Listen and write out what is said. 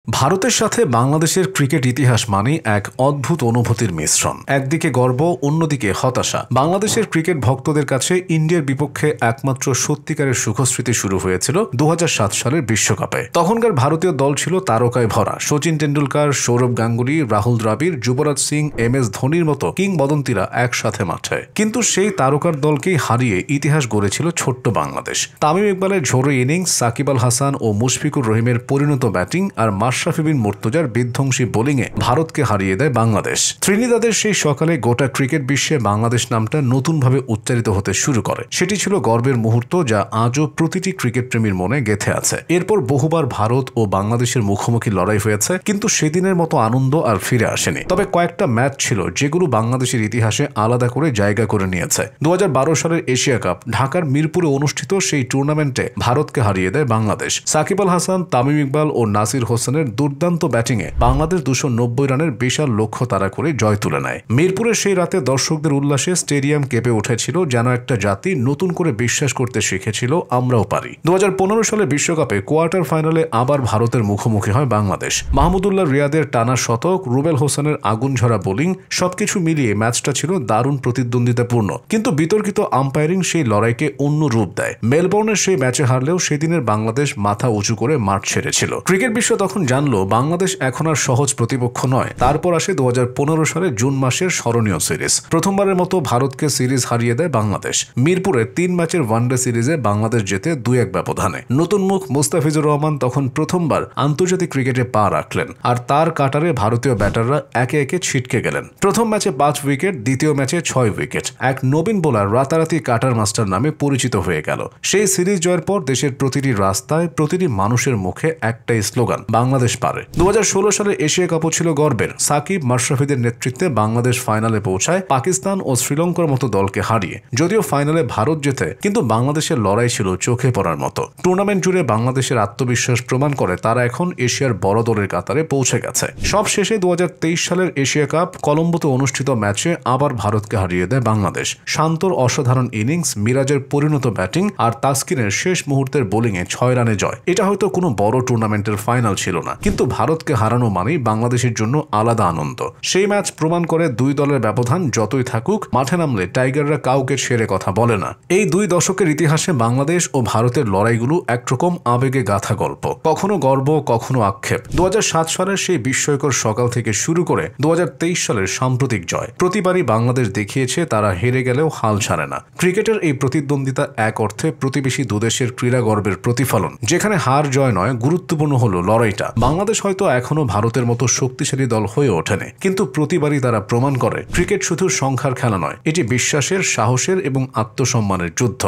ভারতের সাথে বাংলাদেশের ক্রিকেট ইতিহাস মানে এক অদ্ভুত অনুভূতির মিশ্রণ। একদিকে গর্ব, অন্যদিকে হতাশা। বাংলাদেশের ক্রিকেট ভক্তদের কাছে ইন্ডিয়ার বিপক্ষে একমাত্র সত্যিকারের সুখস্মৃতি শুরু হয়েছিল 2007 সালের বিশ্বকাপে। তখনকার ভারতীয় দল ছিল তারকায় ভরা। সচিন টেন্ডুলকার, সৌরভ গাঙ্গুলি, রাহুল দ্রাবিড়, যুবরাজ সিং, MS ধোনির মতো কিংবদন্তিরা একসাথে মাঠে। কিন্তু সেই তারকার দলকেই হারিয়ে ইতিহাস গড়েছিল ছোট্ট বাংলাদেশ। তামিম ইকবালের ঝোড়ো ইনিংস, সাকিব আল হাসান ও মুশফিকুর রহিমের পরিণত ব্যাটিং আর মাশরাফি বিন মুর্তজার বিধ্বংসী বোলিংয়ে ভারতকে হারিয়ে দেয় বাংলাদেশ। ত্রিনিদাদের সেই সকালে গোটা ক্রিকেট বিশ্বে বাংলাদেশ নামটা নতুনভাবে উচ্চারিত হতে শুরু করে। সেটি ছিল গর্বের মুহূর্ত, যা আজও প্রতিটি ক্রিকেট প্রেমীর মনে গেঁথে আছে। এরপর বহুবার ভারত ও বাংলাদেশের মুখোমুখি লড়াই হয়েছে, কিন্তু সেদিনের মতো আনন্দ আর ফিরে আসেনি। তবে কয়েকটা ম্যাচ ছিল যেগুলো বাংলাদেশের ইতিহাসে আলাদা করে জায়গা করে নিয়েছে। 2012 সালের এশিয়া কাপ ঢাকার মিরপুরে অনুষ্ঠিত সেই টুর্নামেন্টে ভারতকে হারিয়ে দেয় বাংলাদেশ। সাকিব আল হাসান, তামিম ইকবাল ও নাসির হোসেনের দুর্দান্ত ব্যাটিংয়ে বাংলাদেশ 290 রানের বিশাল লক্ষ্য তাড়া করে জয় তুলে নেয়। মিরপুরের সেই রাতে দর্শকদের উল্লাসে স্টেডিয়াম কেঁপে উঠেছিল, যেন একটা জাতি নতুন করে বিশ্বাস করতে শিখেছিল আমরাও পারি। 2015 সালে বিশ্বকাপে কোয়ার্টার ফাইনালে আবার ভারতের মুখোমুখি হয় বাংলাদেশ। মাহমুদুল্লাহ রিয়াদের টানা শতক, রুবেল হোসেনের আগুনঝরা বোলিং, সবকিছু মিলিয়ে ম্যাচটা ছিল দারুণ প্রতিদ্বন্দ্বিতাপূর্ণ। কিন্তু বিতর্কিত আম্পায়ারিং সেই লড়াইকে অন্য রূপ দেয়। মেলবোর্নের সেই ম্যাচে হারলেও সেদিনের বাংলাদেশ মাথা উঁচু করে মাঠ ছেড়েছিল। ক্রিকেট বিশ্ব তখন জানলো বাংলাদেশ এখন আর সহজ প্রতিপক্ষ নয়। তারপর আসে 2015 সালে জুন মাসের স্মরণীয় সিরিজ। প্রথমবারের মতো ভারতকে সিরিজ হারিয়ে দেয় বাংলাদেশ। মিরপুরে 3 ম্যাচের ওয়ানডে সিরিজে বাংলাদেশ জেতে 2-1 ব্যবধানে। নতুন মুখ মুস্তাফিজুর রহমান তখন প্রথমবার আন্তর্জাতিক ক্রিকেটে পা রাখলেন, আর তার কাটারে ভারতীয় ব্যাটাররা একে একে ছিটকে গেলেন। প্রথম ম্যাচে 5 উইকেট, দ্বিতীয় ম্যাচে 6 উইকেট। এক নবীন বোলার রাতারাতি কাটার মাস্টার নামে পরিচিত হয়ে গেল। সেই সিরিজ জয়ের পর দেশের প্রতিটি রাস্তায়, প্রতিটি মানুষের মুখে একটাই স্লোগান, বাংলাদেশ পারে। 2016 সালে এশিয়া কাপও ছিল গর্বের। সাকিব, মাশরাফিদের নেতৃত্বে বাংলাদেশ ফাইনালে পৌঁছায় পাকিস্তান ও শ্রীলঙ্কার মতো দলকে হারিয়ে। যদিও ফাইনালে ভারত জেতে, কিন্তু বাংলাদেশের লড়াই ছিল চোখে পড়ার মতো। টুর্নামেন্ট জুড়ে বাংলাদেশের আত্মবিশ্বাস প্রমাণ করে তারা এখন এশিয়ার বড় দলের কাতারে পৌঁছে গেছে। সব শেষে 2023 সালের এশিয়া কাপ কলম্বোতে অনুষ্ঠিত ম্যাচে আবার ভারতকে হারিয়ে দেয় বাংলাদেশ। শান্তর অসাধারণ ইনিংস, মিরাজের পরিণত ব্যাটিং আর তাসকিনের শেষ মুহূর্তের বোলিংয়ে 6 রানে জয়। এটা হয়তো কোনো বড় টুর্নামেন্টের ফাইনাল ছিল না, কিন্তু ভারতকে হারানো মানেই বাংলাদেশের জন্য আলাদা আনন্দ। সেই ম্যাচ প্রমাণ করে দুই দলের ব্যবধান যতই থাকুক, মাঠে নামলে টাইগাররা কাউকে ছেড়ে কথা বলে না। এই দুই দশকের ইতিহাসে বাংলাদেশ ও ভারতের লড়াইগুলো একরকম আবেগে গাথা গল্প, কখনো গর্ব, কখনো আক্ষেপ। 2007 সালের সেই বিস্ময়কর সকাল থেকে শুরু করে 2023 সালের সাম্প্রতিক জয়, প্রতিবারই বাংলাদেশ দেখিয়েছে তারা হেরে গেলেও হাল ছাড়ে না। ক্রিকেটের এই প্রতিদ্বন্দ্বিতা এক অর্থে প্রতিবেশী দুদেশের ক্রীড়া গর্বের প্রতিফলন, যেখানে হার জয় নয়, গুরুত্বপূর্ণ হলো লড়াইটা। বাংলাদেশ হয়তো এখনো ভারতের মতো শক্তিশালী দল হয়ে ওঠেনি, কিন্তু প্রতিবারই তারা প্রমাণ করে ক্রিকেট শুধু সংখ্যার খেলা নয়, এটি বিশ্বাসের, সাহসের এবং আত্মসম্মানের যুদ্ধ।